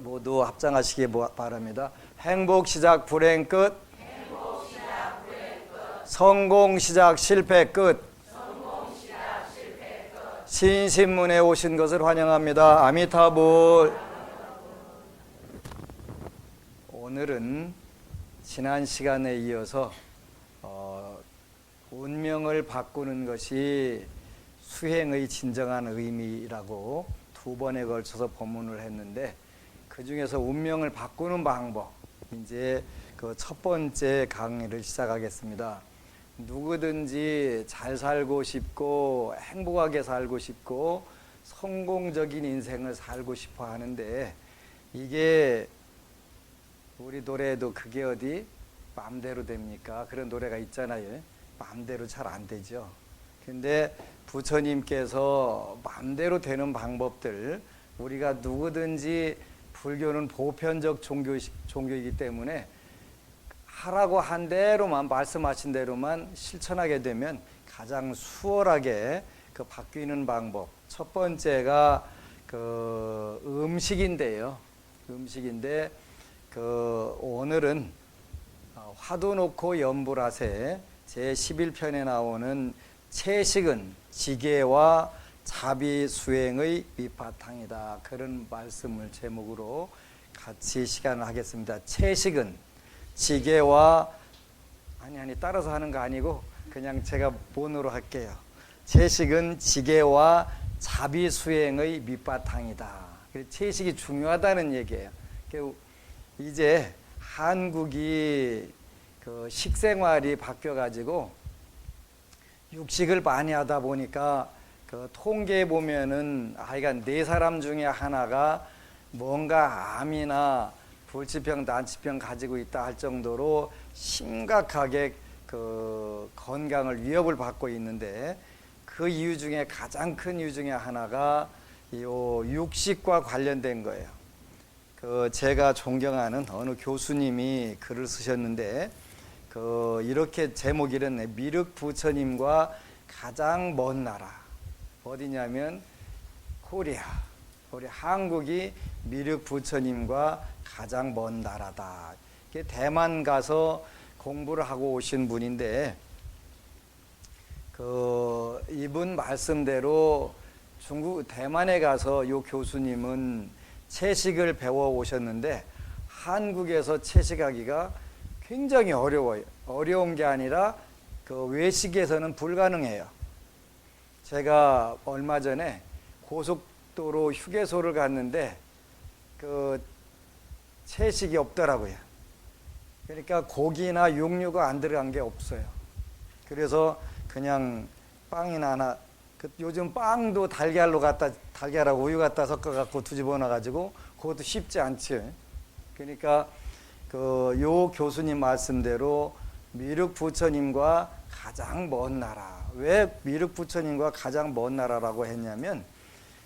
모두 합장하시기 바랍니다. 행복 시작 불행 끝. 성공 시작 실패 끝. 신신문에 오신 것을 환영합니다. 아미타불. 오늘은 지난 시간에 이어서 운명을 바꾸는 것이 수행의 진정한 의미라고 두 번에 걸쳐서 법문을 했는데, 그 중에서 운명을 바꾸는 방법, 이제 그 첫 번째 강의를 시작하겠습니다. 누구든지 잘 살고 싶고 행복하게 살고 싶고 성공적인 인생을 살고 싶어 하는데, 이게 우리 노래에도 그게 어디 마음대로 됩니까? 그런 노래가 있잖아요. 마음대로 잘 안 되죠. 근데 부처님께서 마음대로 되는 방법들, 우리가 누구든지 불교는 보편적 종교이기 때문에 하라고 한 대로만, 말씀하신 대로만 실천하게 되면 가장 수월하게 그 바뀌는 방법. 첫 번째가 그 음식인데요. 음식인데 오늘은 화두 놓고 염불하세 제11편에 나오는 채식은 지계와 자비 수행의 밑바탕이다, 그런 말씀을 제목으로 같이 시간을 하겠습니다. 채식은 지계와 따라서 하는 거 아니고 그냥 제가 본으로 할게요. 채식은 지계와 자비 수행의 밑바탕이다. 채식이 중요하다는 얘기예요. 이제 한국이 그 식생활이 바뀌어가지고 육식을 많이 하다 보니까 그 통계에 보면은 하여간 4사람 중에 하나가 뭔가 암이나 불치병, 난치병 가지고 있다 할 정도로 심각하게 그 건강을 위협을 받고 있는데, 그 이유 중에 가장 큰 이유 중에 하나가 요 육식과 관련된 거예요. 제가 존경하는 어느 교수님이 글을 쓰셨는데, 이렇게 제목이 이랬네. 미륵 부처님과 가장 먼 나라 어디냐면 코리아. 우리 한국이 미륵 부처님과 가장 먼 나라다. 대만 가서 공부를 하고 오신 분인데, 이분 말씀대로 대만에 가서 이 교수님은 채식을 배워 오셨는데, 한국에서 채식하기가 굉장히 어려워요. 어려운 게 아니라 외식에서는 불가능해요. 제가 얼마 전에 고속도로 휴게소를 갔는데 채식이 없더라고요. 그러니까 고기나 육류가 안 들어간 게 없어요. 그래서 그냥 빵이나 하나, 요즘 빵도 달걀하고 우유 갖다 섞어갖고 뒤집어 놔가지고 그것도 쉽지 않죠. 그러니까 요 교수님 말씀대로 미륵 부처님과 가장 먼 나라. 왜 미륵 부처님과 가장 먼 나라라고 했냐면,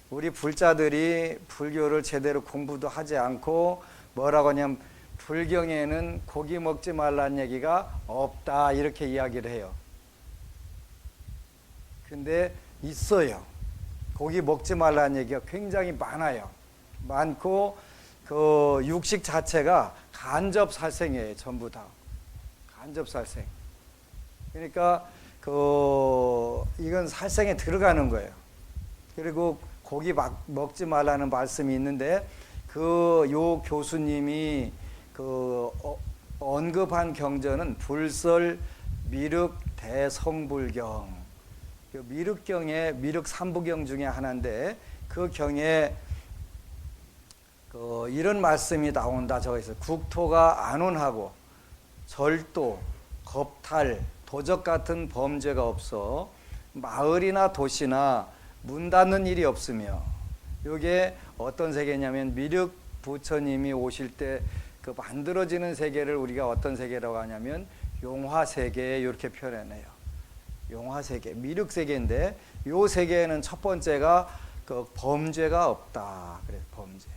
우리 불자들이 불교를 제대로 공부도 하지 않고 뭐라고 하냐면 불경에는 고기 먹지 말라는 얘기가 없다, 이렇게 이야기를 해요. 근데 있어요. 고기 먹지 말라는 얘기가 굉장히 많아요. 많고 육식 자체가 간접살생이에요. 전부 다 간접살생. 그러니까 이건 살생에 들어가는 거예요. 그리고 고기 먹지 말라는 말씀이 있는데, 요 교수님이 언급한 경전은 불설 미륵 대성불경, 미륵경의 미륵 삼부경 중에 하나인데, 그 경에 이런 말씀이 나온다. 저기서 국토가 안온하고 절도, 겁탈, 도적 같은 범죄가 없어 마을이나 도시나 문 닫는 일이 없으며, 이게 어떤 세계냐면 미륵 부처님이 오실 때 만들어지는 세계를 우리가 어떤 세계라고 하냐면 용화세계, 이렇게 표현해요. 용화세계, 미륵세계인데, 이 세계에는 첫 번째가 범죄가 없다. 그래서 범죄.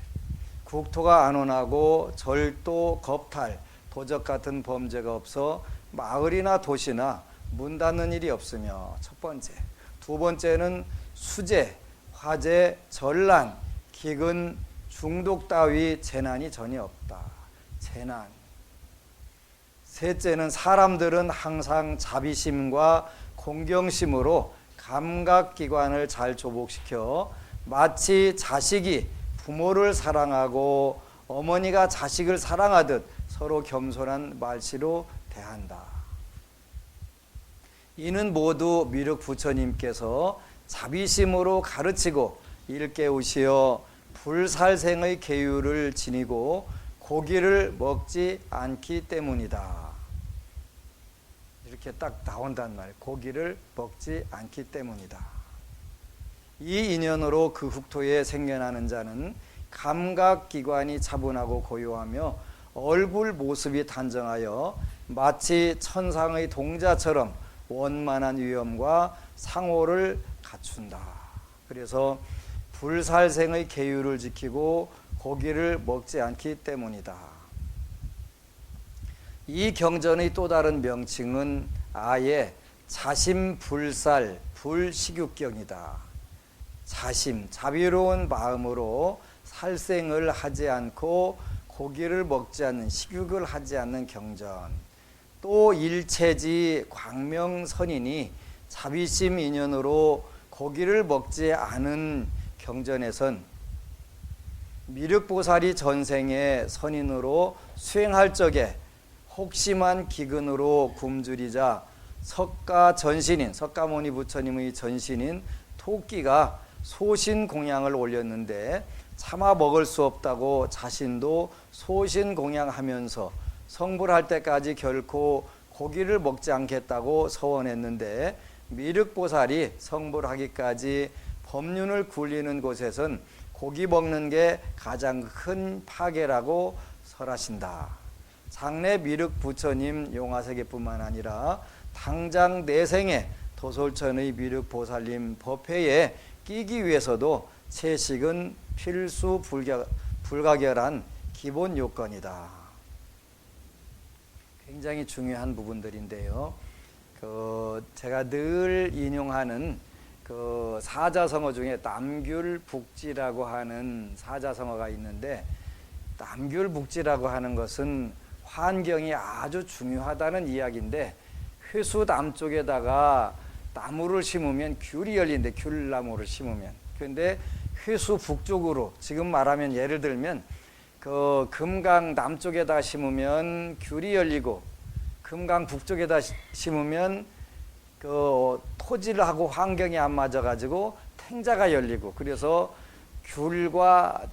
국토가 안온하고 절도, 겁탈, 도적 같은 범죄가 없어 마을이나 도시나 문 닫는 일이 없으며, 첫 번째. 두 번째는 수재, 화재, 전란, 기근, 중독 따위 재난이 전혀 없다. 재난. 셋째는 사람들은 항상 자비심과 공경심으로 감각기관을 잘 조복시켜 마치 자식이 부모를 사랑하고 어머니가 자식을 사랑하듯 서로 겸손한 말씨로 대한다. 이는 모두 미륵 부처님께서 자비심으로 가르치고 일깨우시어 불살생의 계율을 지니고 고기를 먹지 않기 때문이다. 이렇게 딱 나온단 말이에요. 고기를 먹지 않기 때문이다. 이 인연으로 그 국토에 생겨나는 자는 감각기관이 차분하고 고요하며 얼굴 모습이 단정하여 마치 천상의 동자처럼 원만한 위엄과 상호를 갖춘다. 그래서 불살생의 계율을 지키고 고기를 먹지 않기 때문이다. 이 경전의 또 다른 명칭은 아예 자심불살 불식육경이다. 자심, 자비로운 마음으로 살생을 하지 않고 고기를 먹지 않는, 식육을 하지 않는 경전. 또 일체지 광명선인이 자비심 인연으로 고기를 먹지 않은 경전에선 미륵보살이 전생에 선인으로 수행할 적에 혹심한 기근으로 굶주리자 석가모니 부처님의 전신인 토끼가 소신공양을 올렸는데 차마 먹을 수 없다고 자신도 소신공양하면서 성불할 때까지 결코 고기를 먹지 않겠다고 서원했는데 미륵보살이 성불하기까지 법륜을 굴리는 곳에선 고기 먹는 게 가장 큰 파괴라고 설하신다. 장래 미륵 부처님 용화세계뿐만 아니라 당장 내생에 도솔천의 미륵 보살님 법회에 끼기 위해서도 채식은 필수 불가결한 기본 요건이다. 굉장히 중요한 부분들인데요. 제가 늘 인용하는 사자성어 중에 남귤북지라고 하는 사자성어가 있는데, 남귤북지라고 하는 것은 환경이 아주 중요하다는 이야기인데, 회수 남쪽에다가 나무를 심으면 귤이 열리는데, 귤나무를 심으면. 그런데 회수 북쪽으로, 지금 말하면 예를 들면 금강 남쪽에다 심으면 귤이 열리고, 금강 북쪽에다 심으면 토질하고 환경이 안 맞아가지고 탱자가 열리고, 그래서 귤과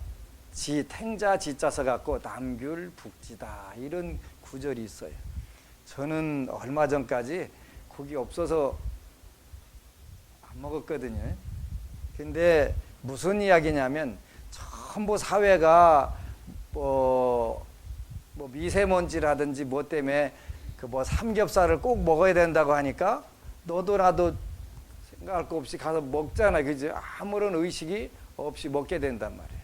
탱자 지자 써갖고 남귤북지다, 이런 구절이 있어요. 저는 얼마 전까지 고기 없어서 안 먹었거든요. 근데 무슨 이야기냐면, 전부 사회가 미세먼지라든지 뭐 때문에 삼겹살을 꼭 먹어야 된다고 하니까 너도 나도 생각할 거 없이 가서 먹잖아. 그지? 아무런 의식이 없이 먹게 된단 말이에요.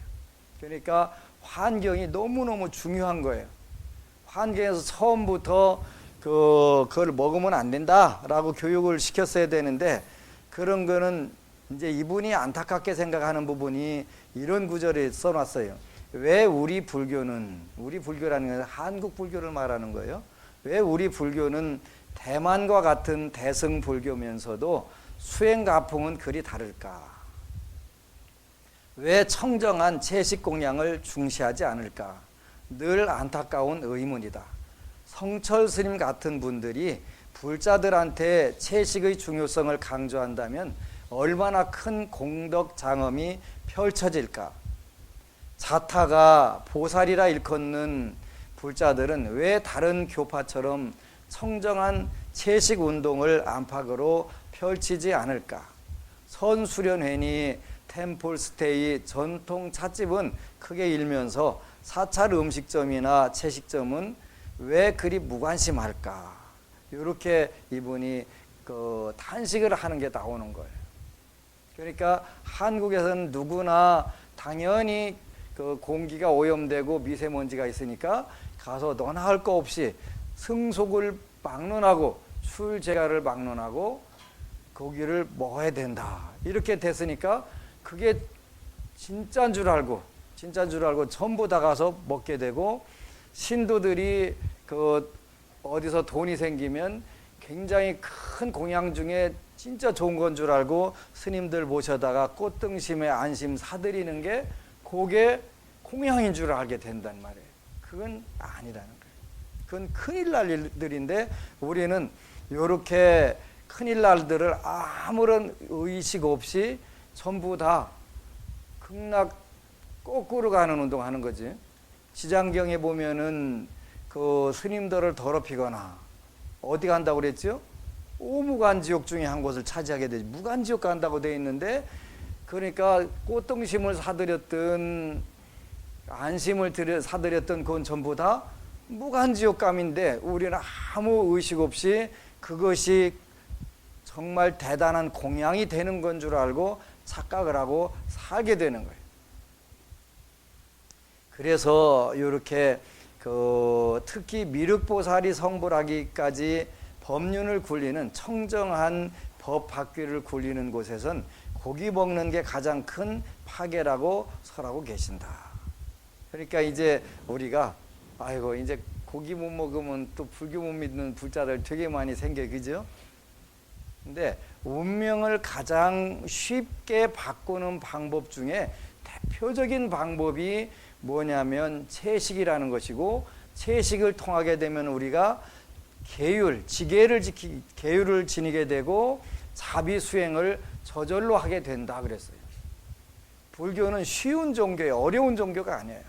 그러니까 환경이 너무너무 중요한 거예요. 환경에서 처음부터 그걸 먹으면 안 된다라고 교육을 시켰어야 되는데, 그런 거는 이제 이분이 안타깝게 생각하는 부분이 이런 구절에 써놨어요. 왜 우리 불교라는 건 한국 불교를 말하는 거예요. 왜 우리 불교는 대만과 같은 대승 불교면서도 수행 가풍은 그리 다를까? 왜 청정한 채식 공양을 중시하지 않을까? 늘 안타까운 의문이다. 성철 스님 같은 분들이 불자들한테 채식의 중요성을 강조한다면 얼마나 큰 공덕 장엄이 펼쳐질까? 자타가 보살이라 일컫는 불자들은 왜 다른 교파처럼 청정한 채식 운동을 안팎으로 펼치지 않을까? 선수련회니 템플스테이 전통 찻집은 크게 일면서 사찰 음식점이나 채식점은 왜 그리 무관심할까? 이렇게 이분이 탄식을 하는 게 나오는 거예요. 그러니까 한국에서는 누구나 당연히 공기가 오염되고 미세먼지가 있으니까 가서 너나 할 거 없이 승속을 막론하고 출제가를 막론하고 고기를 먹어야 된다, 이렇게 됐으니까 그게 진짜인 줄 알고 진짜인 줄 알고 전부 다 가서 먹게 되고, 신도들이 그 어디서 돈이 생기면 굉장히 큰 공양 중에 진짜 좋은 건 줄 알고 스님들 모셔다가 꽃등심에 안심 사드리는 게 그게 공양인 줄 알게 된단 말이에요. 그건 아니라는 거예요. 그건 큰일 날 일들인데 우리는 이렇게 큰일 날들을 아무런 의식 없이 전부 다 극락 거꾸로 가는 운동하는 거지. 지장경에 보면은 그 스님들을 더럽히거나 어디 간다고 그랬죠? 오무간지옥 중에 한 곳을 차지하게 되지. 무간지옥 간다고 돼 있는데, 그러니까 꽃등심을 사드렸던 안심을 사드렸던 그건 전부 다 무간지옥감인데 우리는 아무 의식 없이 그것이 정말 대단한 공양이 되는 건 줄 알고 착각을 하고 살게 되는 거예요. 그래서 이렇게 특히 미륵보살이 성불하기까지 법륜을 굴리는 청정한 법학귀를 굴리는 곳에선 고기 먹는 게 가장 큰 파괴라고 설하고 계신다. 그러니까 이제 우리가 아이고 이제 고기 못 먹으면 또 불교 못 믿는 불자들 되게 많이 생겨, 그죠? 근데 운명을 가장 쉽게 바꾸는 방법 중에 대표적인 방법이 뭐냐면 채식이라는 것이고, 채식을 통하게 되면 우리가 계율을 지니게 되고 자비 수행을 저절로 하게 된다 그랬어요. 불교는 쉬운 종교예요. 어려운 종교가 아니에요.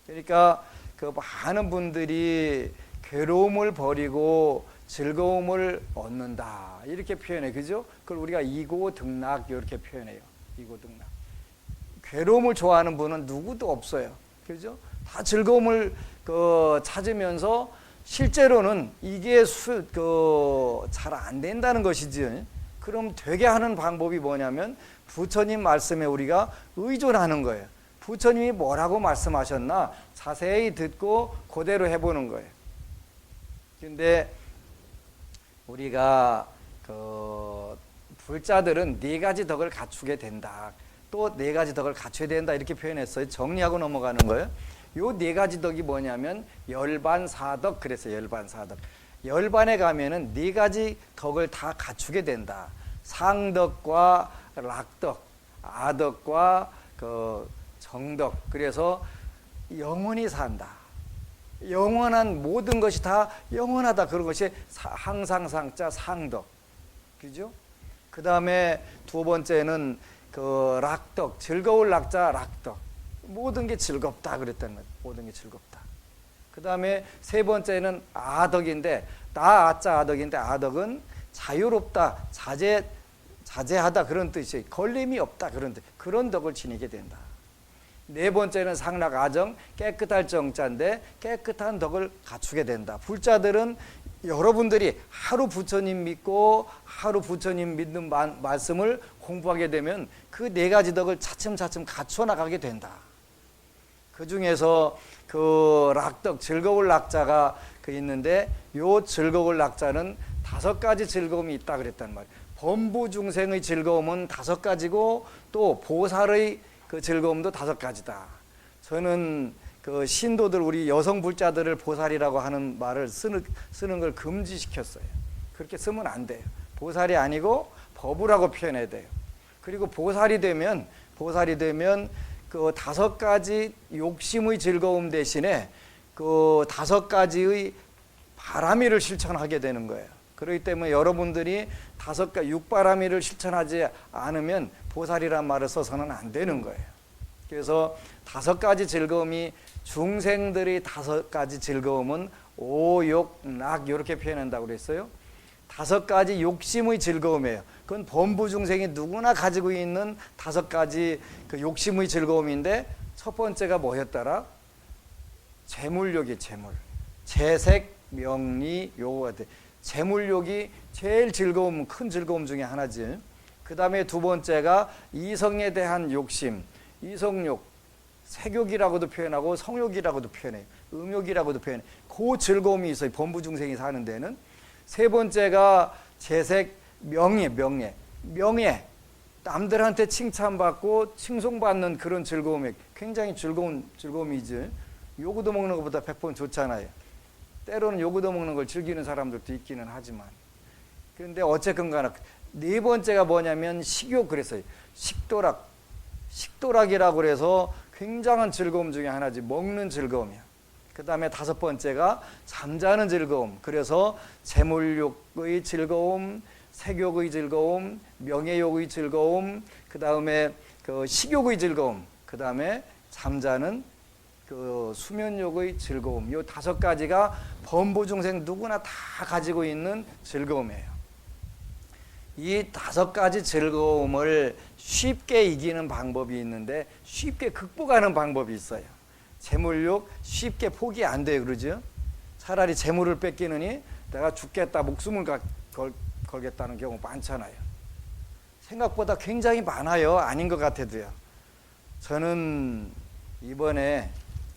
그러니까 그 많은 분들이 괴로움을 버리고 즐거움을 얻는다 이렇게 표현해, 그죠? 그걸 우리가 이고등락 이렇게 표현해요. 이고등락. 괴로움을 좋아하는 분은 누구도 없어요, 그죠? 다 즐거움을 찾으면서 실제로는 이게 잘 안 된다는 것이지. 그럼 되게 하는 방법이 뭐냐면 부처님 말씀에 우리가 의존하는 거예요. 부처님이 뭐라고 말씀하셨나 자세히 듣고 그대로 해보는 거예요. 근데 우리가 불자들은 네 가지 덕을 갖추게 된다. 또 네 가지 덕을 갖춰야 된다 이렇게 표현했어요. 정리하고 넘어가는 거예요. 요 네 가지 덕이 뭐냐면 열반사덕 그랬어요. 열반사덕. 열반에 가면은 네 가지 덕을 다 갖추게 된다. 상덕과 락덕, 아덕과 정덕. 그래서 영원히 산다. 영원한 모든 것이 다 영원하다. 그런 것이 항상 상자 상덕. 그죠? 그 다음에 두 번째는 락덕, 즐거울 락자 락덕. 모든 게 즐겁다 그랬다는 거예요. 모든 게 즐겁다. 그 다음에 세 번째는 아덕인데, 아자 아덕인데, 아덕은 자유롭다, 자제하다 그런 뜻이에요. 걸림이 없다 그런 뜻. 그런 덕을 지니게 된다. 네 번째는 상락 아정, 깨끗할 정자인데 깨끗한 덕을 갖추게 된다. 불자들은 여러분들이 하루 부처님 믿고 하루 부처님 믿는 말씀을 공부하게 되면 그 네 가지 덕을 차츰차츰 갖춰 나가게 된다. 그 중에서 락덕, 즐거울 락자가 있는데, 요 즐거울 락자는 5가지 즐거움이 있다 그랬단 말이에요. 범부 중생의 즐거움은 5가지고 또 보살의 즐거움도 5가지다. 저는 신도들, 우리 여성 불자들을 보살이라고 하는 말을 쓰는 걸 금지시켰어요. 그렇게 쓰면 안 돼요. 보살이 아니고 법우라고 표현해야 돼요. 그리고 보살이 되면 5가지 욕심의 즐거움 대신에 5가지의 바라미를 실천하게 되는 거예요. 그렇기 때문에 여러분들이 6바라미를 실천하지 않으면 보살이란 말을 써서는 안 되는 거예요. 그래서 5가지 즐거움이, 중생들의 5가지 즐거움은 오욕락 이렇게 표현한다고 그랬어요. 5가지 욕심의 즐거움이에요. 그건 범부 중생이 누구나 가지고 있는 5가지 욕심의 즐거움인데, 첫 번째가 뭐였더라? 재물욕이 재물. 재색, 명리, 요가 돼. 재물욕이 제일 큰 즐거움 중에 하나지. 그 다음에 두 번째가 이성에 대한 욕심, 이성욕, 색욕이라고도 표현하고 성욕이라고도 표현해요. 음욕이라고도 표현해요. 그 즐거움이 있어요. 범부 중생이 사는 데는. 세 번째가 재색, 명예. 남들한테 칭찬받고 칭송받는 그런 즐거움이 굉장히 즐거움이지. 요구도 먹는 것보다 100번 좋잖아요. 때로는 요구도 먹는 걸 즐기는 사람들도 있기는 하지만. 그런데 어쨌건 간에 네 번째가 뭐냐면 식욕. 그랬어요. 식도락이라고 그래서 굉장한 즐거움 중에 하나지. 먹는 즐거움이야. 그 다음에 다섯 번째가 잠자는 즐거움. 그래서 재물욕의 즐거움, 색욕의 즐거움, 명예욕의 즐거움, 그 다음에 그 식욕의 즐거움, 그 다음에 잠자는 그 수면욕의 즐거움. 이 다섯 가지가 범부중생 누구나 다 가지고 있는 즐거움이에요. 이 다섯 가지 즐거움을 쉽게 이기는 방법이 있는데 쉽게 극복하는 방법이 있어요. 재물욕 쉽게 포기 안 돼요. 그러죠? 차라리 재물을 뺏기느니 내가 죽겠다, 목숨을 걸겠다는 경우 많잖아요. 생각보다 굉장히 많아요. 아닌 것 같아도요. 저는 이번에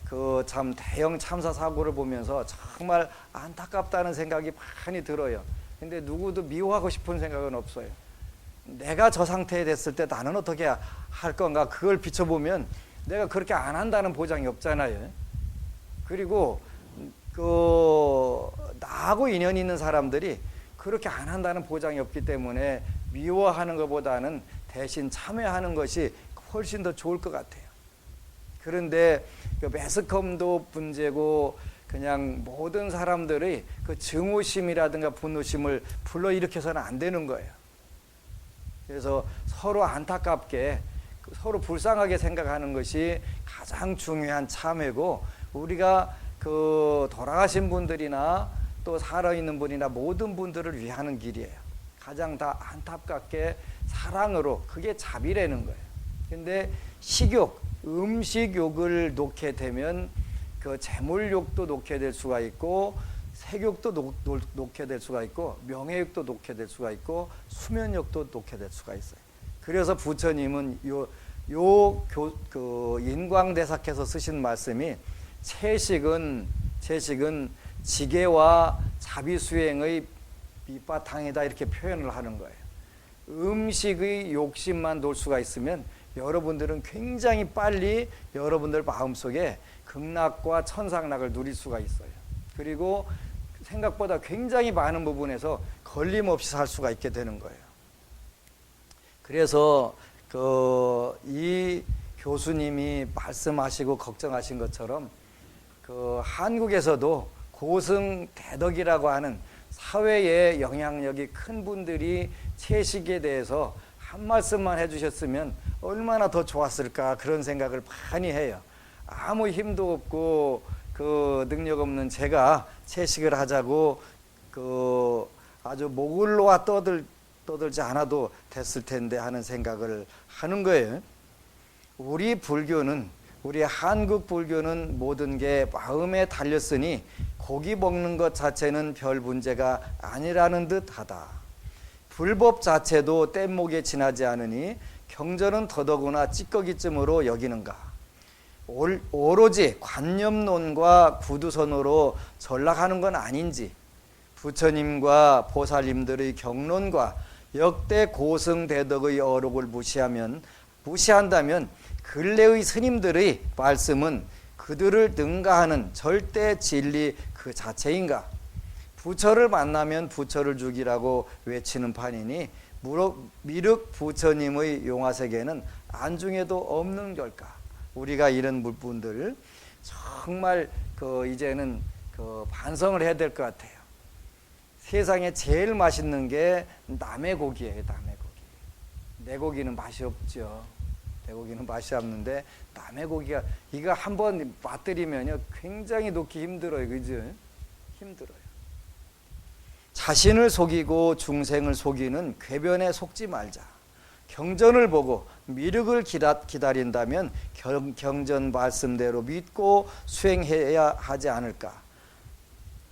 그 참 대형 참사 사고를 보면서 정말 안타깝다는 생각이 많이 들어요. 근데 누구도 미워하고 싶은 생각은 없어요. 내가 저 상태에 됐을 때 나는 어떻게 할 건가, 그걸 비춰보면 내가 그렇게 안 한다는 보장이 없잖아요. 그리고 나하고 인연이 있는 사람들이 그렇게 안 한다는 보장이 없기 때문에 미워하는 것보다는 대신 참여하는 것이 훨씬 더 좋을 것 같아요. 그런데 그 매스컴도 문제고 그냥 모든 사람들의 그 증오심이라든가 분노심을 불러일으켜서는 안 되는 거예요. 그래서 서로 안타깝게 서로 불쌍하게 생각하는 것이 가장 중요한 참회고, 우리가 그 돌아가신 분들이나 또 살아있는 분이나 모든 분들을 위하는 길이에요. 가장 다 안타깝게 사랑으로, 그게 자비라는 거예요. 근데 식욕, 음식욕을 놓게 되면 그 재물욕도 놓게 될 수가 있고, 색욕도 놓게 될 수가 있고, 명예욕도 놓게 될 수가 있고, 수면욕도 놓게 될 수가 있어요. 그래서 부처님은 그 인광대사께서 쓰신 말씀이 채식은 지계와 자비수행의 밑바탕이다, 이렇게 표현을 하는 거예요. 음식의 욕심만 놓을 수가 있으면 여러분들은 굉장히 빨리 여러분들 마음속에 극락과 천상락을 누릴 수가 있어요. 그리고 생각보다 굉장히 많은 부분에서 걸림없이 살 수가 있게 되는 거예요. 그래서 이 교수님이 말씀하시고 걱정하신 것처럼 한국에서도 고승대덕이라고 하는 사회에 영향력이 큰 분들이 채식에 대해서 한 말씀만 해주셨으면 얼마나 더 좋았을까, 그런 생각을 많이 해요. 아무 힘도 없고 그 능력 없는 제가 채식을 하자고 아주 목을 놓아 떠들지 않아도 됐을 텐데 하는 생각을 하는 거예요. 우리 한국 불교는 모든 게 마음에 달렸으니 고기 먹는 것 자체는 별 문제가 아니라는 듯하다. 불법 자체도 뗏목에 지나지 않으니 경전은 더더구나 찌꺼기쯤으로 여기는가. 오로지 관념론과 구두선으로 전락하는 건 아닌지, 부처님과 보살님들의 경론과 역대 고승대덕의 어록을 무시한다면 근래의 스님들의 말씀은 그들을 능가하는 절대 진리 그 자체인가. 부처를 만나면 부처를 죽이라고 외치는 판이니 미륵 부처님의 용화세계는 안중에도 없는 걸까. 우리가 이런 분들 정말 이제는 반성을 해야 될 것 같아요. 세상에 제일 맛있는 게 남의 고기예요. 남의 고기. 내 고기는 맛이 없죠. 내 고기는 맛이 없는데 남의 고기가, 이거 한번 맛들이면요 굉장히 놓기 힘들어요. 그죠? 힘들어요. 자신을 속이고 중생을 속이는 궤변에 속지 말자. 경전을 보고 미륵을 기다린다면 경전 말씀대로 믿고 수행해야 하지 않을까.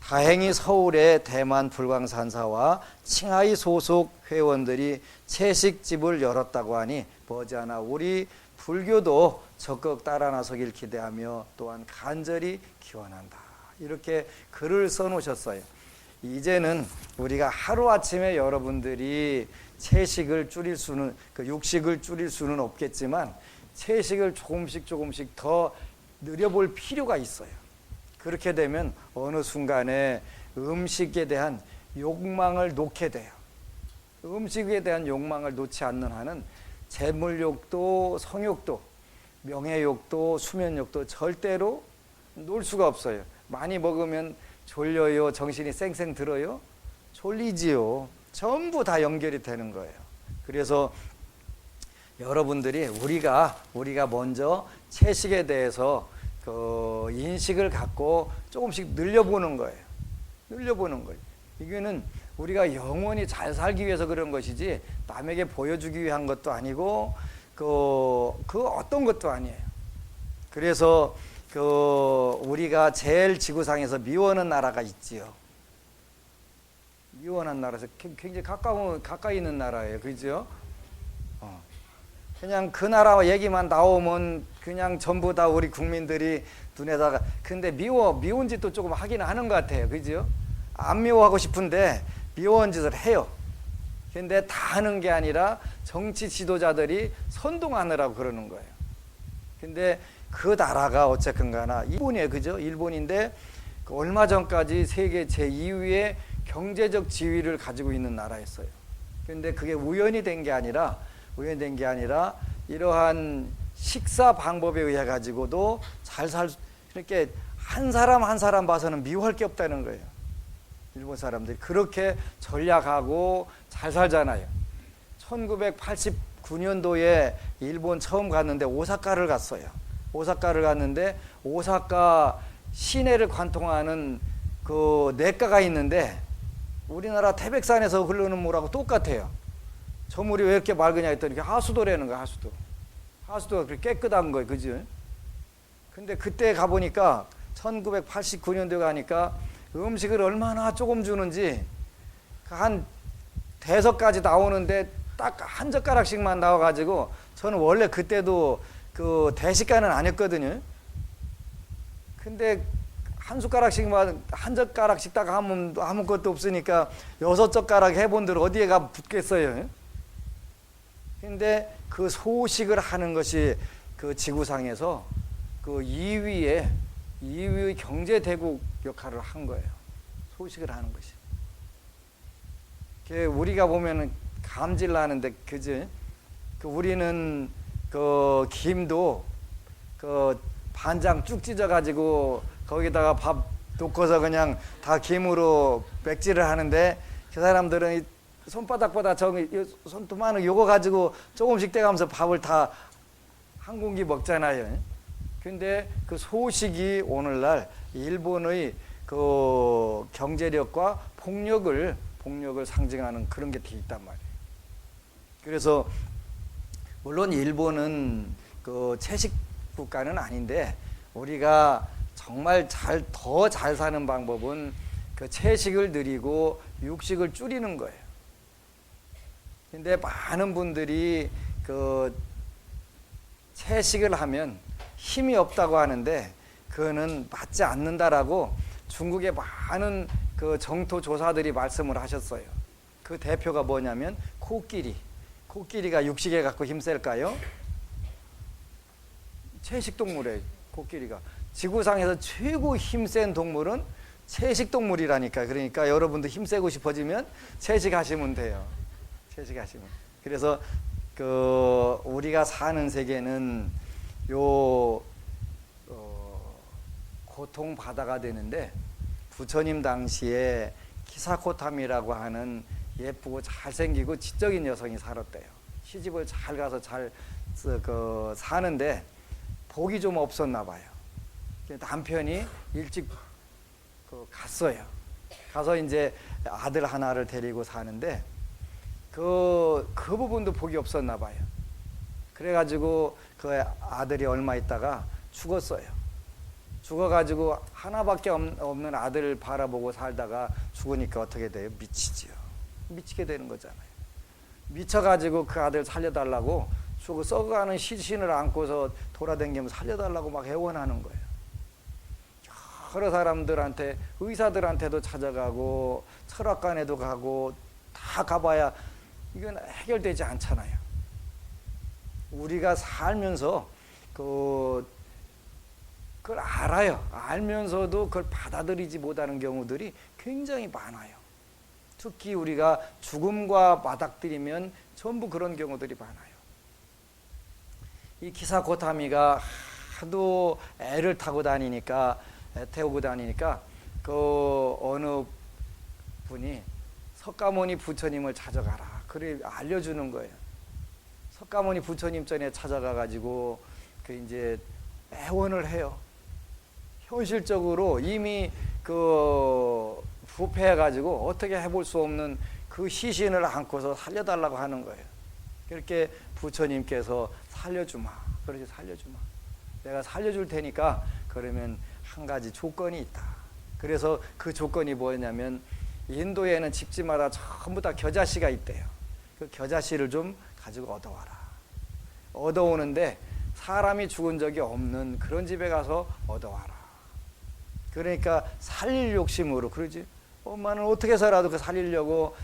다행히 서울의 대만 불광산사와 칭하이 소속 회원들이 채식집을 열었다고 하니 머지않아 우리 불교도 적극 따라 나서길 기대하며 또한 간절히 기원한다. 이렇게 글을 써놓으셨어요. 이제는 우리가 하루아침에 여러분들이 채식을 줄일 수는, 육식을 줄일 수는 없겠지만 채식을 조금씩 더 늘려볼 필요가 있어요. 그렇게 되면 어느 순간에 음식에 대한 욕망을 놓게 돼요. 음식에 대한 욕망을 놓지 않는 한은 재물욕도, 성욕도, 명예욕도, 수면욕도 절대로 놓을 수가 없어요. 많이 먹으면 졸려요? 정신이 쌩쌩 들어요? 졸리지요. 전부 다 연결이 되는 거예요. 그래서 여러분들이 우리가 먼저 채식에 대해서 그 인식을 갖고 조금씩 늘려보는 거예요. 이거는 우리가 영원히 잘 살기 위해서 그런 것이지 남에게 보여주기 위한 것도 아니고 그 어떤 것도 아니에요. 그래서 우리가 제일 지구상에서 미워하는 나라가 있지요. 미워하는 나라에서 굉장히 가까이 있는 나라예요. 그죠? 그냥 그 나라 얘기만 나오면 그냥 전부 다 우리 국민들이 눈에다가, 근데 미운 짓도 조금 하긴 하는 것 같아요. 그죠? 안 미워하고 싶은데 미워한 짓을 해요. 근데 다 하는 게 아니라 정치 지도자들이 선동하느라고 그러는 거예요. 근데 그 나라가 어쨌건 가나 일본이에요. 그죠? 일본인데 얼마 전까지 세계 제2위의 경제적 지위를 가지고 있는 나라였어요. 근데 그게 우연이 된 게 아니라 이러한 식사 방법에 의해 가지고도 이렇게 한 사람 봐서는 미워할 게 없다는 거예요. 일본 사람들이 그렇게 전략하고 잘 살잖아요. 1989년도에 일본 처음 갔는데 오사카를 갔어요. 오사카를 갔는데 오사카 시내를 관통하는 그 냇가가 있는데 우리나라 태백산에서 흐르는 물하고 똑같아요. 저 물이 왜 이렇게 맑으냐 했더니 하수도라는 거야. 하수도가 그렇게 깨끗한 거예요. 그죠? 근데 그때 가보니까 1989년도에 가니까 음식을 얼마나 조금 주는지 한 대석까지 나오는데 딱 한 젓가락씩만 나와가지고 저는 원래 그때도 그 대식가는 아니었거든요. 근데 한 숟가락씩만 한 젓가락씩 딱 하면 아무것도 없으니까 6젓가락 해본들 어디에가 붙겠어요. 근데 그 소식을 하는 것이 그 지구상에서 그 2위의 경제대국 역할을 한 거예요. 소식을 하는 것이. 우리가 보면은 감질 나는데, 그지? 우리는 그 김도 그 반장 쭉 찢어가지고 거기다가 밥 놓고서 그냥 다 김으로 맥질을 하는데 그 사람들은 손바닥보다 손톱만한 요거 가지고 조금씩 떼가면서 밥을 다 한 공기 먹잖아요. 근데 그 소식이 오늘날 일본의 그 경제력과 폭력을 상징하는 그런 게 돼 있단 말이에요. 그래서 물론 일본은 그 채식 국가는 아닌데 우리가 정말 더 잘 사는 방법은 그 채식을 늘리고 육식을 줄이는 거예요. 근데 많은 분들이 그 채식을 하면 힘이 없다고 하는데 그거는 맞지 않는다라고 중국의 많은 그 정토 조사들이 말씀을 하셨어요. 그 대표가 뭐냐면 코끼리가 육식에 갖고 힘셀까요? 채식 동물이에요. 코끼리가 지구상에서 최고 힘센 동물은 채식 동물이라니까. 그러니까 여러분도 힘세고 싶어지면 채식하시면 돼요. 채식하시면. 그래서 그 우리가 사는 세계는 고통 바다가 되는데 부처님 당시에 키사코탐이라고 하는 예쁘고 잘생기고 지적인 여성이 살았대요. 시집을 잘 가서 사는데 복이 좀 없었나 봐요. 남편이 일찍 갔어요. 가서 이제 아들 하나를 데리고 사는데 그 부분도 복이 없었나 봐요. 그래가지고 그 아들이 얼마 있다가 죽었어요. 죽어가지고 하나밖에 없는 아들을 바라보고 살다가 죽으니까 어떻게 돼요? 미치지요. 미치게 되는 거잖아요. 미쳐가지고 그 아들 살려달라고 썩어가는 시신을 안고서 돌아다니면서 살려달라고 막 애원하는 거예요. 여러 사람들한테, 의사들한테도 찾아가고 철학관에도 가고 다 가봐야 이건 해결되지 않잖아요. 우리가 살면서 그걸 알아요. 알면서도 그걸 받아들이지 못하는 경우들이 굉장히 많아요. 특히 우리가 죽음과 맞닥뜨리면 전부 그런 경우들이 많아요. 이 기사 고타미가 하도 애를 타고 다니니까, 태우고 다니니까 그 어느 분이 석가모니 부처님을 찾아가라, 그래 알려주는 거예요. 석가모니 부처님 전에 찾아가 가지고 그 이제 애원을 해요. 현실적으로 이미 그 부패해 가지고 어떻게 해볼 수 없는 그 시신을 안고서 살려달라고 하는 거예요. 그렇게 부처님께서 살려주마, 그러지, 살려주마, 내가 살려줄 테니까 그러면 한 가지 조건이 있다. 그래서 그 조건이 뭐냐면 인도에는 집집마다 전부 다 겨자씨가 있대요. 그 겨자씨를 좀 가지고 얻어와라. 얻어오는데 사람이 죽은 적이 없는 그런 집에 가서 얻어와라. 그러니까 살릴 욕심으로, 그러지, 엄마는 어떻게 해서라도 그 살리려고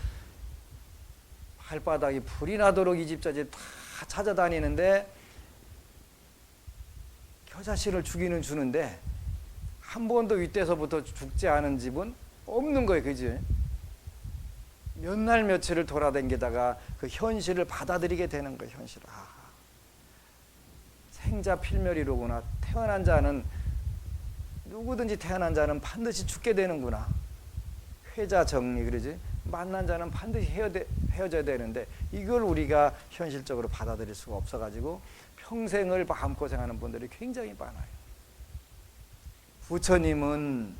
발바닥이 불이 나도록 이 집 저 집 다 찾아다니는데 겨자씨를 주기는 주는데 한 번도 윗대서부터 죽지 않은 집은 없는 거예요. 그지? 몇 날 며칠을 돌아다니다가 그 현실을 받아들이게 되는 거예요. 현실을. 아, 생자 필멸이로구나. 태어난 자는, 누구든지 태어난 자는 반드시 죽게 되는구나. 회자 정리, 그러지? 만난 자는 반드시 헤어져야 되는데 이걸 우리가 현실적으로 받아들일 수가 없어가지고 평생을 마음고생하는 분들이 굉장히 많아요. 부처님은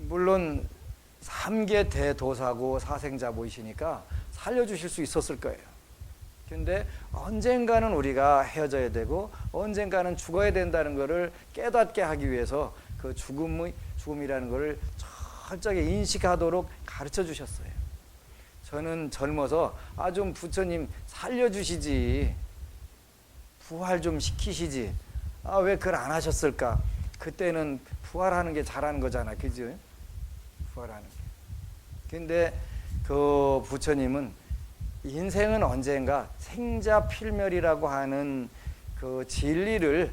물론 3계 대도사고 사생자보이시니까 살려주실 수 있었을 거예요. 근데 언젠가는 우리가 헤어져야 되고 언젠가는 죽어야 된다는 것을 깨닫게 하기 위해서 그 죽음이라는 것을 철저하게 인식하도록 가르쳐 주셨어요. 저는 젊어서 좀 부처님 살려주시지, 부활 좀 시키시지, 왜 그걸 안 하셨을까? 그때는 부활하는 게 잘하는 거잖아, 그죠? 부활하는 게. 근데 그 부처님은 인생은 언젠가 생자필멸이라고 하는 그 진리를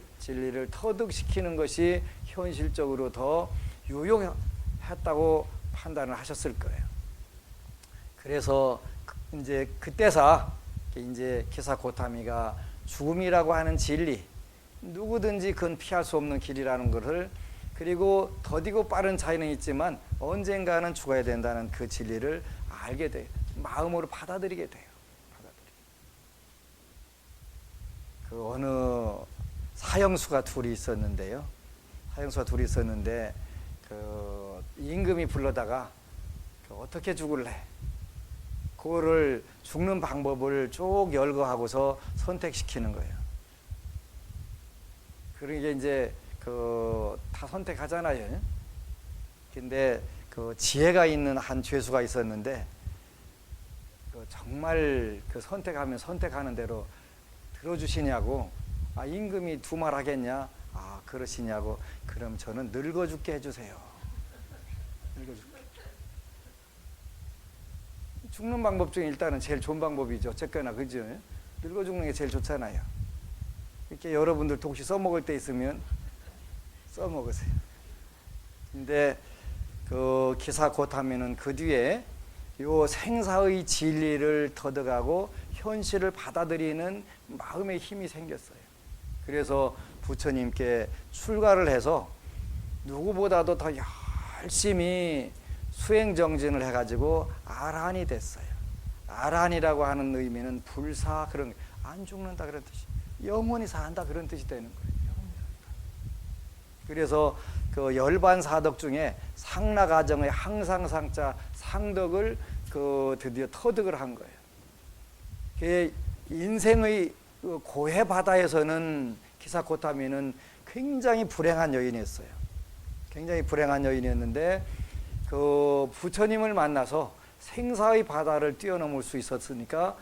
터득시키는 것이 현실적으로 더 유용했다고 판단을 하셨을 거예요. 그래서 이제 그때서 이제 기사 고타미가 죽음이라고 하는 진리, 누구든지 그건 피할 수 없는 길이라는 것을, 그리고 더디고 빠른 차이는 있지만 언젠가는 죽어야 된다는 그 진리를 알게 돼요. 마음으로 받아들이게 돼요. 그 어느 사형수가 둘이 있었는데요. 사형수가 둘이 있었는데 그 임금이 불러다가 어떻게 죽을래? 그거를 죽는 방법을 쭉 열거하고서 선택시키는 거예요. 그러니까 이제 그 다 선택하잖아요. 근데 그 지혜가 있는 한 죄수가 있었는데 그 정말 그 선택하면 선택하는 대로 들어주시냐고, 임금이 두 말 하겠냐? 그러시냐고. 그럼 저는 늙어 죽게 해주세요. 늙어 죽게. 죽는 방법 중에 일단은 제일 좋은 방법이죠. 어쨌거나, 그죠? 늙어 죽는 게 제일 좋잖아요. 이렇게 여러분들도 혹시 써먹을 때 있으면 써먹으세요. 근데 그 기사 고타미는 그 뒤에 요 생사의 진리를 터득하고 현실을 받아들이는 마음의 힘이 생겼어요. 그래서 부처님께 출가를 해서 누구보다도 더 열심히 수행정진을 해가지고 아라한이 됐어요. 아라한이라고 하는 의미는 불사, 그런, 안 죽는다 그런 뜻이, 영원히 산다 그런 뜻이 되는 거예요. 그래서 그 열반 사덕 중에 상라가정의 항상상자 상덕을 그 드디어 터득을 한 거예요. 그 인생의 고해 바다에서는 기사 고타미는 굉장히 불행한 여인이었어요. 굉장히 불행한 여인이었는데 그 부처님을 만나서 생사의 바다를 뛰어넘을 수 있었으니까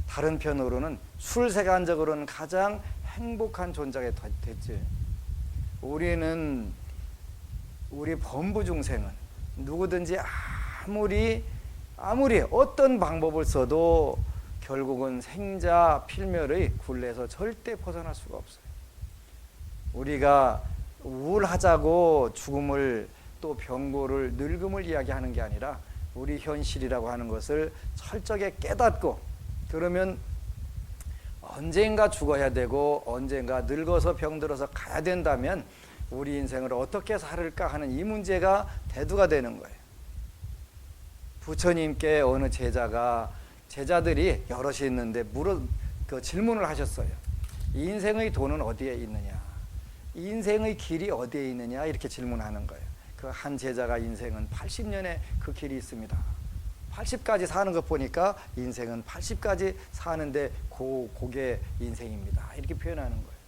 다른 편으로는 술세간적으로는 가장 행복한 존재가 됐지. 우리는 우리 범부 중생은 누구든지 아무리 어떤 방법을 써도 결국은 생자 필멸의 굴레에서 절대 벗어날 수가 없어요. 우리가 우울하자고 죽음을 또 병고를 늙음을 이야기하는 게 아니라 우리 현실이라고 하는 것을 철저하게 깨닫고, 그러면 언젠가 죽어야 되고 언젠가 늙어서 병들어서 가야 된다면 우리 인생을 어떻게 살을까 하는 이 문제가 대두가 되는 거예요. 부처님께 어느 제자들이 여럿이 있는데 질문을 하셨어요. 인생의 도는 어디에 있느냐, 인생의 길이 어디에 있느냐, 이렇게 질문하는 거예요. 그 한 제자가 인생은 80년의 그 길이 있습니다. 80까지 사는 것 보니까 인생은 80까지 사는데 그게 인생입니다, 이렇게 표현하는 거예요.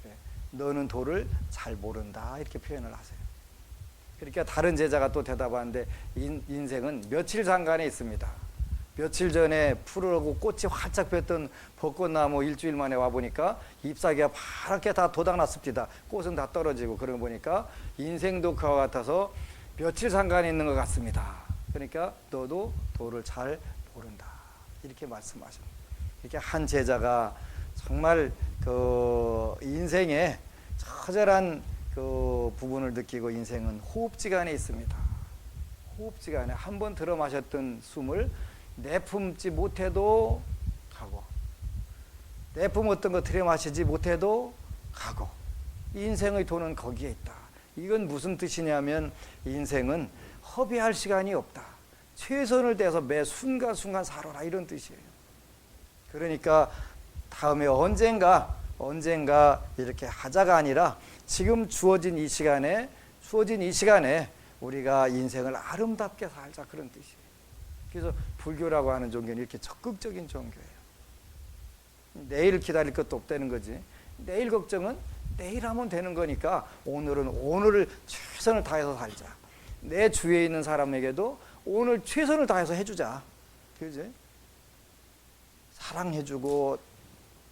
그래, 너는 도를 잘 모른다, 이렇게 표현을 하세요. 그러니까 다른 제자가 또 대답하는데 인생은 며칠 상간에 있습니다. 며칠 전에 푸르고 꽃이 활짝 폈던 벚꽃나무 일주일 만에 와보니까 잎사귀가 파랗게 다 도닥났습니다. 꽃은 다 떨어지고. 그러고 보니까 인생도 그와 같아서 며칠 상간에 있는 것 같습니다. 그러니까 너도 도를 잘 모른다, 이렇게 말씀하십니다. 이렇게 한 제자가 정말 그 인생의 처절한 그 부분을 느끼고, 인생은 호흡지간에 있습니다. 호흡지간에 한 번 들어 마셨던 숨을 내품지 못해도 가고, 내품었던 거 들여 마시지 못해도 가고, 인생의 도는 거기에 있다. 이건 무슨 뜻이냐면 인생은 허비할 시간이 없다, 최선을 다해서 매 순간순간 살아라, 이런 뜻이에요. 그러니까 다음에 언젠가 이렇게 하자가 아니라 지금 주어진 이 시간에 우리가 인생을 아름답게 살자, 그런 뜻이에요. 그래서 불교라고 하는 종교는 이렇게 적극적인 종교예요. 내일 기다릴 것도 없다는 거지. 내일 걱정은 내일 하면 되는 거니까 오늘을 최선을 다해서 살자. 내 주위에 있는 사람에게도 오늘 최선을 다해서 해주자. 그지? 사랑해주고,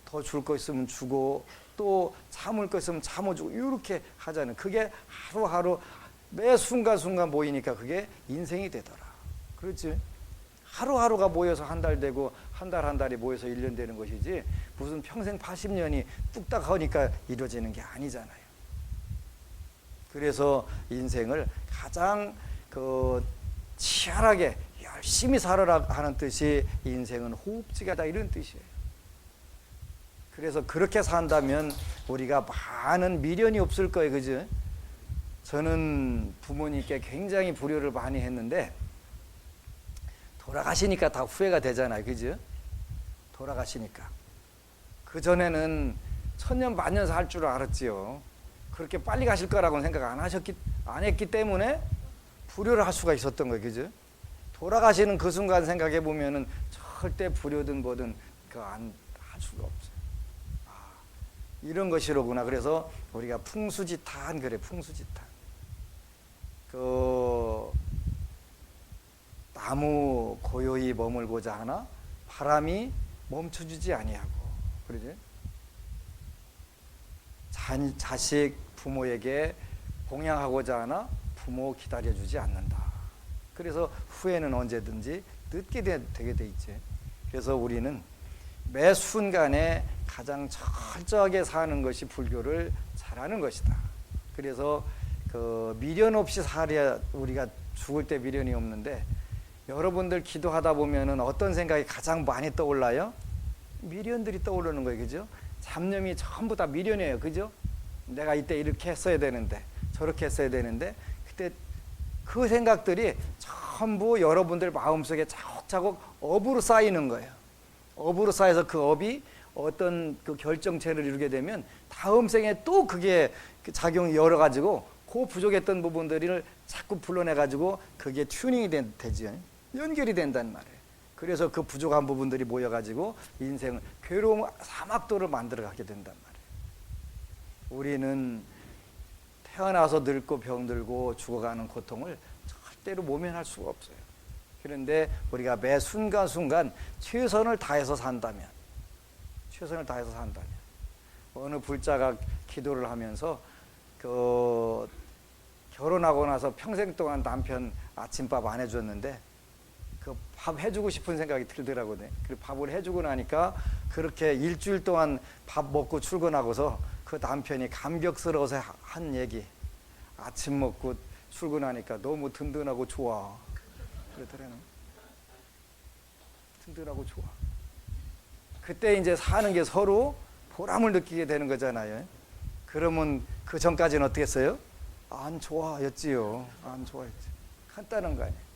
더 줄 거 있으면 주고, 또 참을 거 있으면 참아주고, 이렇게 하자는, 그게 하루하루 매 순간순간 모이니까 그게 인생이 되더라. 그렇지? 하루하루가 모여서 한 달 되고, 한 달이 모여서 1년 되는 것이지, 무슨 평생 80년이 뚝딱 하니까 이루어지는 게 아니잖아요. 그래서 인생을 가장 치열하게 열심히 살아라 하는 뜻이 인생은 호흡지가다, 이런 뜻이에요. 그래서 그렇게 산다면 우리가 많은 미련이 없을 거예요. 그죠? 저는 부모님께 굉장히 불효를 많이 했는데 돌아가시니까 다 후회가 되잖아요. 그죠? 돌아가시니까. 그전에는 천년 만년 살 줄 알았지요. 그렇게 빨리 가실 거라고는 생각 안 했기 때문에 불효를 할 수가 있었던 거예요. 그죠? 돌아가시는 그 순간 생각해 보면은 절대 불효든 뭐든 안 할 수가 없어요. 이런 것이로구나. 그래서 우리가 풍수지탄, 그래, 풍수지탄. 나무 고요히 머물고자 하나 바람이 멈춰주지 아니하고, 그러지? 자식 부모에게 봉양하고자 하나 부모 기다려주지 않는다. 그래서 후회는 언제든지 늦게 되게 돼 있지. 그래서 우리는 매 순간에 가장 철저하게 사는 것이 불교를 잘하는 것이다. 그래서 미련 없이 살아야, 우리가 죽을 때 미련이 없는데, 여러분들 기도하다 보면은 어떤 생각이 가장 많이 떠올라요? 미련들이 떠오르는 거예요. 그죠? 잡념이 전부 다 미련이에요. 그죠? 내가 이때 이렇게 했어야 되는데, 저렇게 했어야 되는데, 그때 그 생각들이 전부 여러분들 마음속에 차곡차곡 업으로 쌓이는 거예요. 업으로 쌓여서 그 업이 어떤 그 결정체를 이루게 되면 다음 생에 또 그게 작용이 열어가지고 그 부족했던 부분들을 자꾸 불러내가지고 그게 튜닝이 되죠. 연결이 된단 말이에요. 그래서 그 부족한 부분들이 모여가지고 인생을 괴로움 사막도를 만들어가게 된단 말이에요. 우리는 태어나서 늙고 병들고 죽어가는 고통을 절대로 모면할 수가 없어요. 그런데 우리가 매 순간순간 최선을 다해서 산다면, 어느 불자가 기도를 하면서 결혼하고 나서 평생 동안 남편 아침밥 안 해줬는데 그 밥 해주고 싶은 생각이 들더라고요. 그리고 밥을 해주고 나니까 그렇게 일주일 동안 밥 먹고 출근하고서 그 남편이 감격스러워서 한 얘기, 아침 먹고 출근하니까 너무 든든하고 좋아 그러더라고요. 든든하고 좋아. 그때 이제 사는 게 서로 보람을 느끼게 되는 거잖아요. 그러면 그 전까지는 어떻게 했어요? 안 좋아였지요. 안 좋아했지. 간단한 거 아니에요.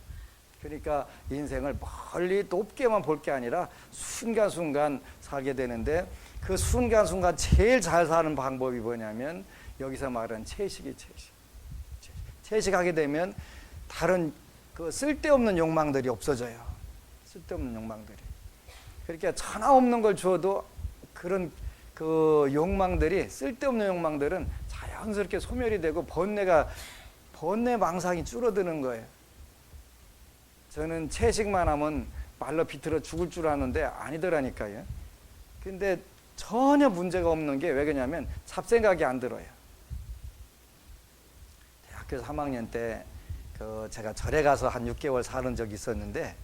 그러니까 인생을 멀리 높게만 볼 게 아니라 순간순간 살게 되는데, 그 순간순간 제일 잘 사는 방법이 뭐냐면 여기서 말하는 채식이 채식. 채식하게 되면 다른 그 쓸데없는 욕망들이 없어져요. 쓸데없는 욕망들이. 그러니까 천하 없는 걸 주어도 그런 그 욕망들이, 쓸데없는 욕망들은 자연스럽게 소멸이 되고 번뇌 망상이 줄어드는 거예요. 저는 채식만 하면 말로 비틀어 죽을 줄 아는데 아니더라니까요. 근데 전혀 문제가 없는 게 왜 그러냐면 잡생각이 안 들어요. 대학교 3학년 때 그 제가 절에 가서 한 6개월 사는 적이 있었는데,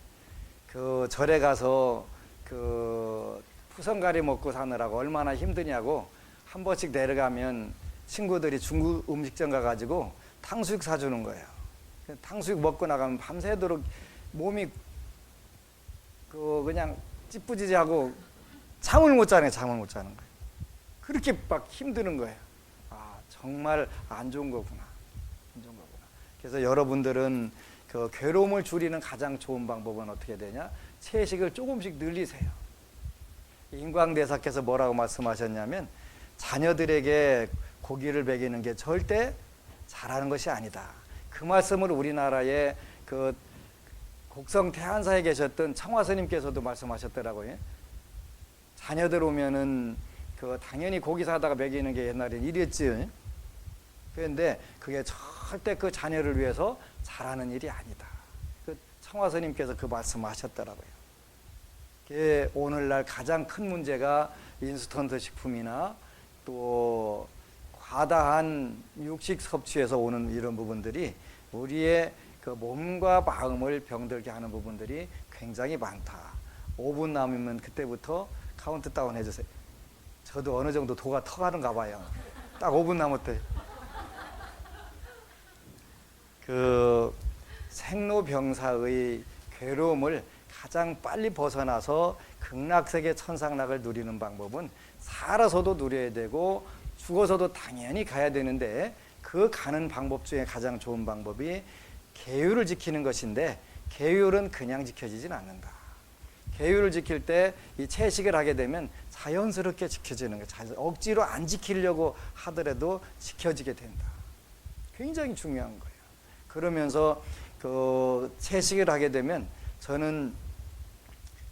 그 절에 가서 그 푸성가리 먹고 사느라고 얼마나 힘드냐고, 한 번씩 내려가면 친구들이 중국 음식점 가가지고 탕수육 사주는 거예요. 탕수육 먹고 나가면 밤새도록 몸이 그냥 찌뿌지지하고 잠을 못 자는 거예요. 그렇게 막 힘드는 거예요. 아, 정말 안 좋은 거구나. 안 좋은 거구나. 그래서 여러분들은 그 괴로움을 줄이는 가장 좋은 방법은 어떻게 되냐? 채식을 조금씩 늘리세요. 인광대사께서 뭐라고 말씀하셨냐면, 자녀들에게 고기를 먹이는 게 절대 잘하는 것이 아니다. 그 말씀을 우리나라의 그 곡성 태안사에 계셨던 청화스님께서도 말씀하셨더라고요. 자녀들 오면은 그 당연히 고기 사다가 먹이는 게 옛날엔 일이었지. 그런데 그게 절대 그 자녀를 위해서 잘하는 일이 아니다. 그 청화스님께서 그 말씀하셨더라고요. 오늘날 가장 큰 문제가 인스턴트 식품이나 또 과다한 육식 섭취에서 오는 이런 부분들이 우리의 그 몸과 마음을 병들게 하는 부분들이 굉장히 많다. 5분 남으면 그때부터 카운트다운 해주세요. 저도 어느 정도 도가 터가는가 봐요. 딱 5분 남을 때. 그 생로병사의 괴로움을 가장 빨리 벗어나서 극락세계 천상락을 누리는 방법은 살아서도 누려야 되고 죽어서도 당연히 가야 되는데, 그 가는 방법 중에 가장 좋은 방법이 계율을 지키는 것인데, 계율은 그냥 지켜지진 않는다. 계율을 지킬 때 이 채식을 하게 되면 자연스럽게 지켜지는 거예요. 억지로 안 지키려고 하더라도 지켜지게 된다. 굉장히 중요한 거예요. 그러면서 그 채식을 하게 되면, 저는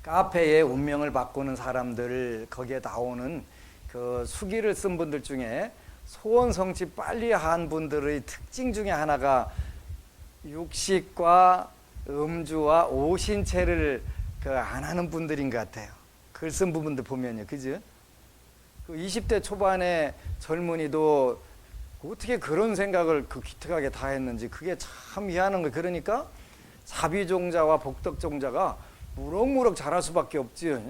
카페에 운명을 바꾸는 사람들, 거기에 나오는 그 수기를 쓴 분들 중에 소원 성취 빨리 한 분들의 특징 중에 하나가 육식과 음주와 오신채를 안 하는 분들인 것 같아요. 글 쓴 부분들 보면요, 그죠? 그 20대 초반의 젊은이도 어떻게 그런 생각을 그 기특하게 다 했는지, 그게 참 이해하는 거예요. 그러니까 자비종자와 복덕종자가 무럭무럭 자랄 수밖에 없지요.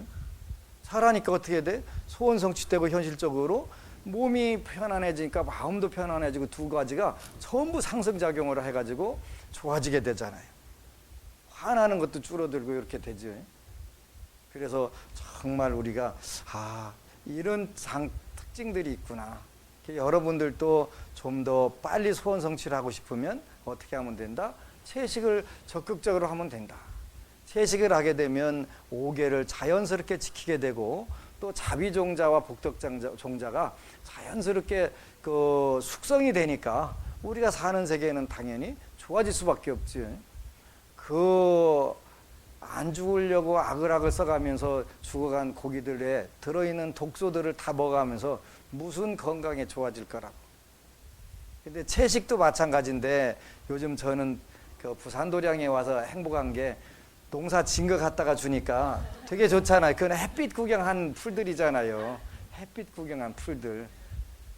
자라니까 어떻게 돼? 소원 성취되고 현실적으로 몸이 편안해지니까 마음도 편안해지고, 두 가지가 전부 상승작용을 해가지고 좋아지게 되잖아요. 화나는 것도 줄어들고 이렇게 되죠. 그래서 정말 우리가 이런 특징들이 있구나. 여러분들도 좀 더 빨리 소원 성취를 하고 싶으면 어떻게 하면 된다? 채식을 적극적으로 하면 된다. 채식을 하게 되면 5계를 자연스럽게 지키게 되고, 또 자비종자와 복덕종자가 자연스럽게 그 숙성이 되니까 우리가 사는 세계는 당연히 좋아질 수밖에 없지. 안 죽으려고 아글아글 써가면서 죽어간 고기들에 들어있는 독소들을 다 먹어가면서 무슨 건강에 좋아질 거라고. 근데 채식도 마찬가지인데, 요즘 저는 그 부산도량에 와서 행복한 게, 농사 진 거 갖다가 주니까 되게 좋잖아요. 그건 햇빛 구경한 풀들이잖아요. 햇빛 구경한 풀들.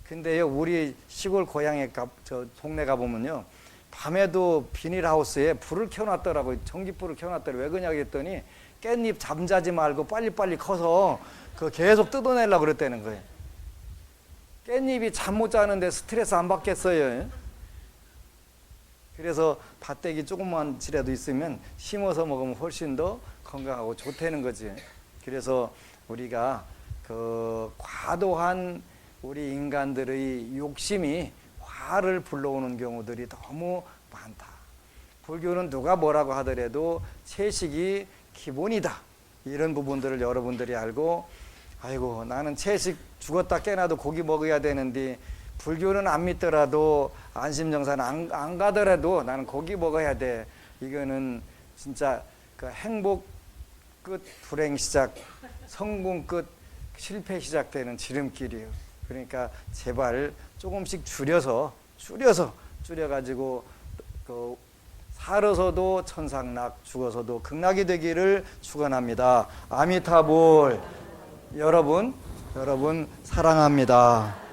근데요, 우리 시골 고향에 저 동네 가보면요, 밤에도 비닐하우스에 불을 켜놨더라고요. 전기불을 켜놨더라고요. 왜 그러냐 했더니 깻잎 잠자지 말고 빨리빨리 커서 그 계속 뜯어내려고 그랬다는 거예요. 깻잎이 잠 못 자는데 스트레스 안 받겠어요? 그래서 밭대기 조금만이라도 있으면 심어서 먹으면 훨씬 더 건강하고 좋다는 거지. 그래서 우리가 그 과도한 우리 인간들의 욕심이 화를 불러오는 경우들이 너무 많다. 불교는 누가 뭐라고 하더라도 채식이 기본이다. 이런 부분들을 여러분들이 알고, 아이고 나는 채식 죽었다 깨나도 고기 먹어야 되는데 불교는 안 믿더라도 안심정산 안 가더라도 나는 고기 먹어야 돼. 이거는 진짜 그 행복 끝 불행 시작, 성공 끝 실패 시작되는 지름길이에요. 그러니까 제발 조금씩 줄여가지고 그 살아서도 천상락, 죽어서도 극락이 되기를 축원합니다. 아미타불. 여러분 사랑합니다.